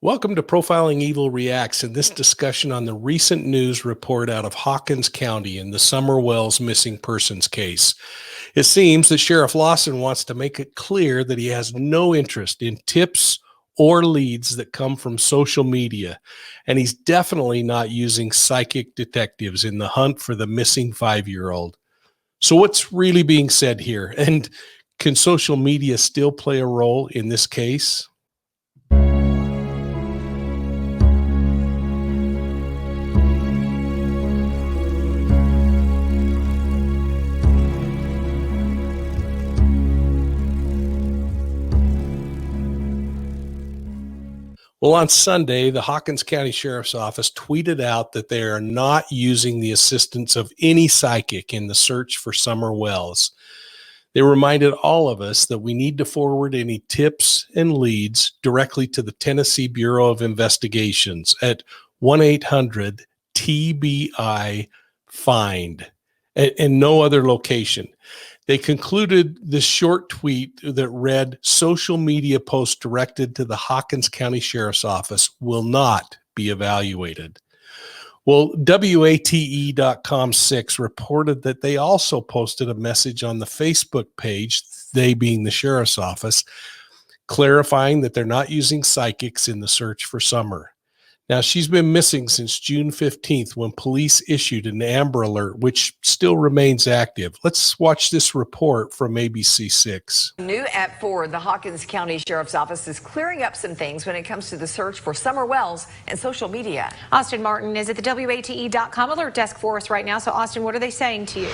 Welcome to Profiling Evil Reacts and this discussion on the recent news report out of Hawkins County in the Summer Wells missing persons case. It seems that Sheriff Lawson wants to make it clear that he has no interest in tips or leads that come from social media, and he's definitely not using psychic detectives in the hunt for the missing 5-year-old. So what's really being said here? And can social media still play a role in this case? Well, on Sunday, the Hawkins County Sheriff's Office tweeted out that they are not using the assistance of any psychic in the search for Summer Wells. They reminded all of us that we need to forward any tips and leads directly to the Tennessee Bureau of Investigations at 1-800-TBI-FIND and no other location. They concluded this short tweet that read, "Social media posts directed to the Hawkins County Sheriff's Office will not be evaluated." Well, WATE.com/6 reported that they also posted a message on the Facebook page, they being the Sheriff's Office, clarifying that they're not using psychics in the search for Summer. Now, she's been missing since June 15th when police issued an Amber Alert, which still remains active. Let's watch this report from ABC6. New at 4, the Hawkins County Sheriff's Office is clearing up some things when it comes to the search for Summer Wells and social media. Austin Martin is at the WATE.com alert desk for us right now. So, Austin, what are they saying to you?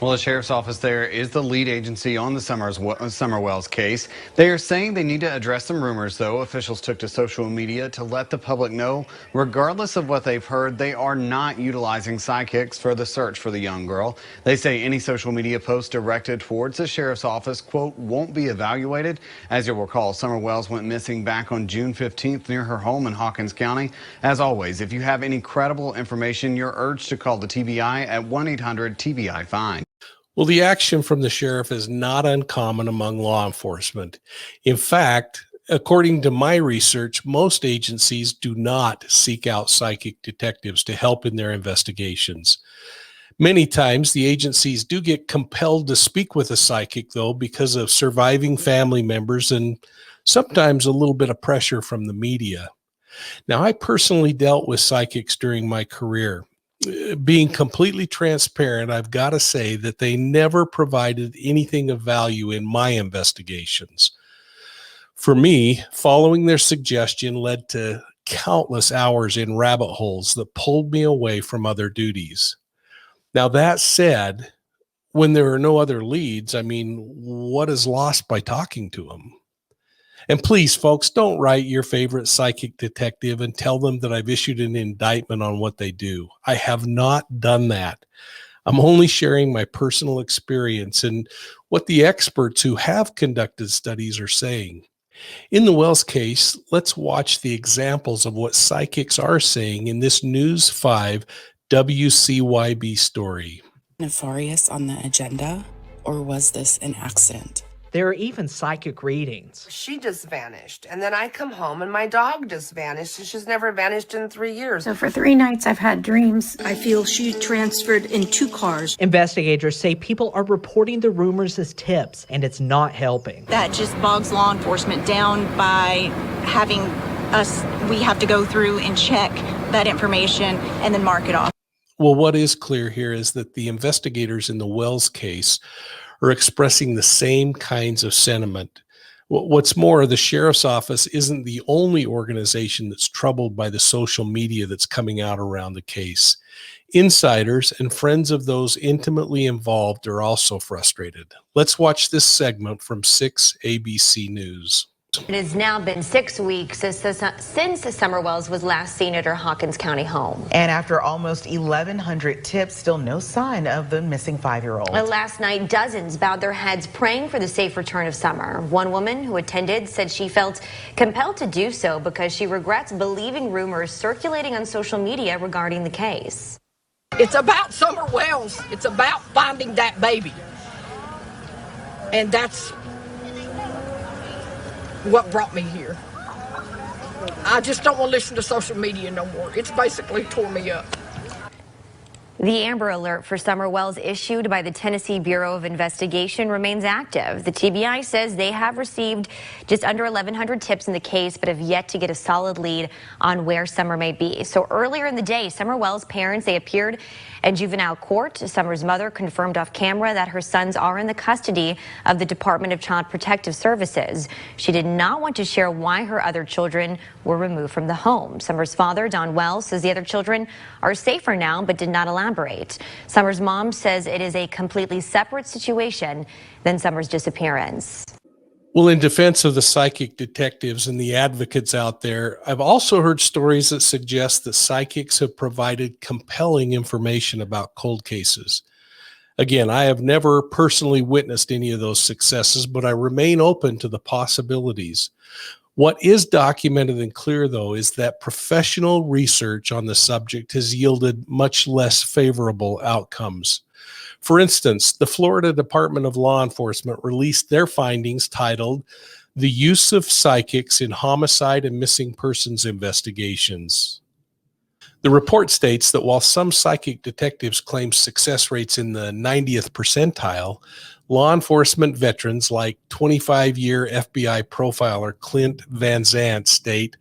Well, the Sheriff's Office there is the lead agency on the Summer Wells case. They are saying they need to address some rumors, though. Officials took to social media to let the public know, regardless of what they've heard, they are not utilizing psychics for the search for the young girl. They say any social media post directed towards the Sheriff's Office, quote, won't be evaluated. As you'll recall, Summer Wells went missing back on June 15th near her home in Hawkins County. As always, if you have any credible information, you're urged to call the TBI at 1-800-TBI-FIND. Well, the action from the sheriff is not uncommon among law enforcement. In fact, according to my research, most agencies do not seek out psychic detectives to help in their investigations. Many times, the agencies do get compelled to speak with a psychic, though, because of surviving family members and sometimes a little bit of pressure from the media. Now, I personally dealt with psychics during my career. Being completely transparent, I've got to say that they never provided anything of value in my investigations. For me, following their suggestion led to countless hours in rabbit holes that pulled me away from other duties. Now, that said, when there are no other leads, what is lost by talking to them? And please, folks, don't write your favorite psychic detective and tell them that I've issued an indictment on what they do. I have not done that. I'm only sharing my personal experience and what the experts who have conducted studies are saying. In the Wells case, let's watch the examples of what psychics are saying in this News 5 WCYB story. Nefarious on the agenda, or was this an accident? There are even psychic readings. She just vanished, and then I come home and my dog just vanished, and she's never vanished in 3 years. So for 3 nights I've had dreams. I feel she transferred in 2 cars. Investigators say people are reporting the rumors as tips, and it's not helping. That just bogs law enforcement down by having us, we have to go through and check that information and then mark it off. Well, what is clear here is that the investigators in the Wells case are expressing the same kinds of sentiment. What's more, the Sheriff's Office isn't the only organization that's troubled by the social media that's coming out around the case. Insiders and friends of those intimately involved are also frustrated. Let's watch this segment from 6 ABC News. It has now been 6 weeks since Summer Wells was last seen at her Hawkins County home. And after almost 1,100 tips, still no sign of the missing 5-year-old. Last night, dozens bowed their heads praying for the safe return of Summer. One woman who attended said she felt compelled to do so because she regrets believing rumors circulating on social media regarding the case. It's about Summer Wells. It's about finding that baby. And that's what brought me here. I just don't want to listen to social media no more. It's basically tore me up. The Amber Alert for summer wells issued by the Tennessee Bureau of Investigation remains active. The TBI says they have received just under 1,100 tips in the case, but have yet to get a solid lead on where Summer may be. So earlier in the day, Summer Wells' parents, they appeared in juvenile court. Summer's mother confirmed off camera that her sons are in the custody of the Department of Child Protective Services. She did not want to share why her other children were removed from the home. Summer's father, Don Wells, says the other children are safer now, but did not elaborate. Summer's mom says it is a completely separate situation than Summer's disappearance. Well, in defense of the psychic detectives and the advocates out there, I've also heard stories that suggest that psychics have provided compelling information about cold cases. Again, I have never personally witnessed any of those successes, but I remain open to the possibilities. What is documented and clear, though, is that professional research on the subject has yielded much less favorable outcomes. For instance, the Florida Department of Law Enforcement released their findings titled "The Use of Psychics in Homicide and Missing Persons Investigations." The report states that while some psychic detectives claim success rates in the 90th percentile, law enforcement veterans like 25-year FBI profiler Clint Van Zandt state,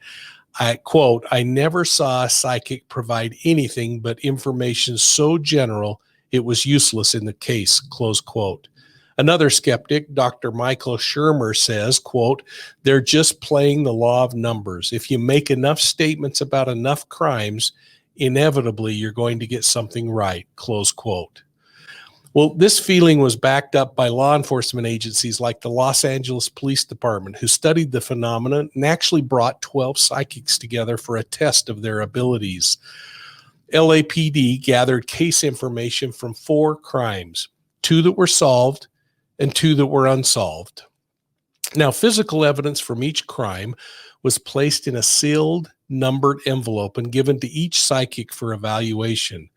I quote, "I never saw a psychic provide anything but information so general it was useless in the case," close quote. Another skeptic, Dr. Michael Shermer, says, quote, "They're just playing the law of numbers. If you make enough statements about enough crimes, inevitably you're going to get something right," close quote. Well, this feeling was backed up by law enforcement agencies like the Los Angeles Police Department, who studied the phenomenon and actually brought 12 psychics together for a test of their abilities. LAPD gathered case information from 4 crimes, 2 that were solved and 2 that were unsolved. Now, physical evidence from each crime was placed in a sealed, numbered envelope and given to each psychic for evaluation.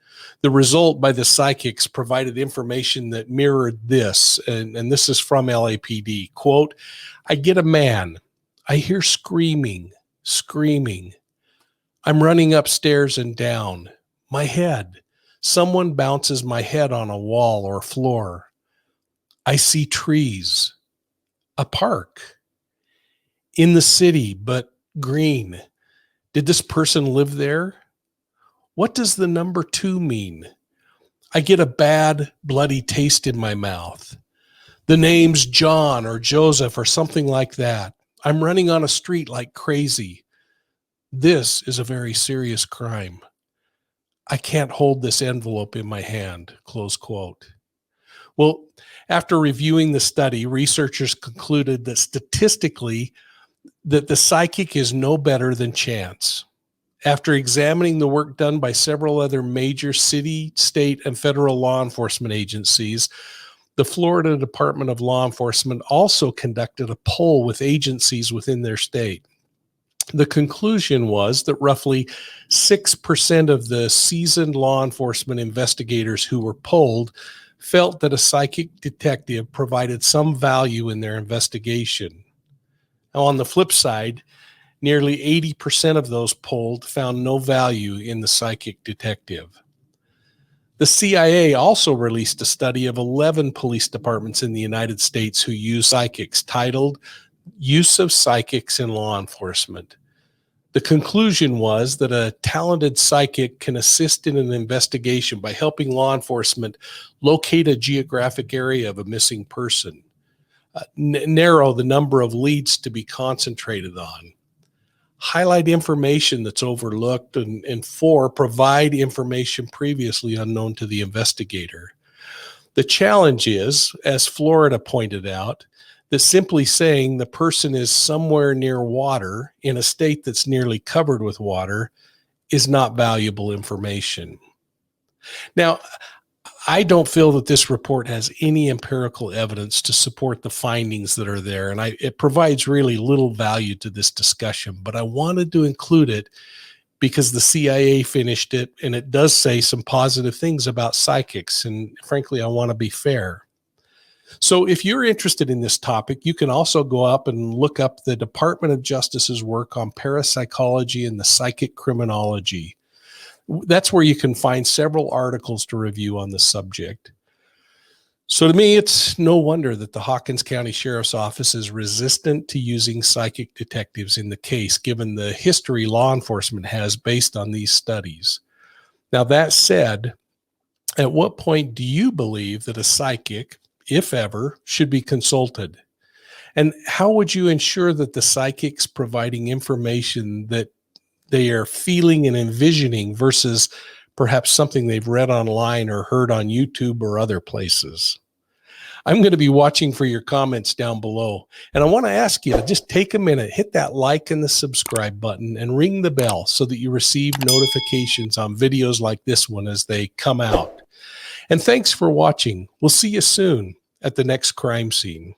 The result by the psychics provided information that mirrored this, and this is from LAPD. Quote, "I get a man. I hear screaming. I'm running upstairs and down. My head. Someone bounces my head on a wall or floor. I see trees. A park. In the city, but green. Did this person live there? What does the number 2 mean? I get a bad, bloody taste in my mouth. The name's John or Joseph or something like that. I'm running on a street like crazy. This is a very serious crime. I can't hold this envelope in my hand," close quote. Well, after reviewing the study, researchers concluded that statistically, that the psychic is no better than chance. After examining the work done by several other major city, state, and federal law enforcement agencies, the Florida Department of Law Enforcement also conducted a poll with agencies within their state. The conclusion was that roughly 6% of the seasoned law enforcement investigators who were polled felt that a psychic detective provided some value in their investigation. Now, on the flip side, nearly 80% of those polled found no value in the psychic detective. The CIA also released a study of 11 police departments in the United States who use psychics, titled "Use of Psychics in Law Enforcement." The conclusion was that a talented psychic can assist in an investigation by helping law enforcement locate a geographic area of a missing person, narrow the number of leads to be concentrated on, highlight information that's overlooked, and 4, provide information previously unknown to the investigator. The challenge is, as Florida pointed out, that simply saying the person is somewhere near water in a state that's nearly covered with water is not valuable information. Now, I don't feel that this report has any empirical evidence to support the findings that are there, and it provides really little value to this discussion, but I wanted to include it because the CIA finished it, and it does say some positive things about psychics, and frankly, I want to be fair. So if you're interested in this topic, you can also go up and look up the Department of Justice's work on parapsychology and the psychic criminology. That's where you can find several articles to review on the subject. So to me, it's no wonder that the Hawkins County Sheriff's Office is resistant to using psychic detectives in the case, given the history law enforcement has based on these studies. Now, that said, at what point do you believe that a psychic, if ever, should be consulted? And how would you ensure that the psychic's providing information that they are feeling and envisioning versus perhaps something they've read online or heard on YouTube or other places? I'm going to be watching for your comments down below. And I want to ask you to just take a minute, hit that like and the subscribe button and ring the bell so that you receive notifications on videos like this one as they come out. And thanks for watching. We'll see you soon at the next crime scene.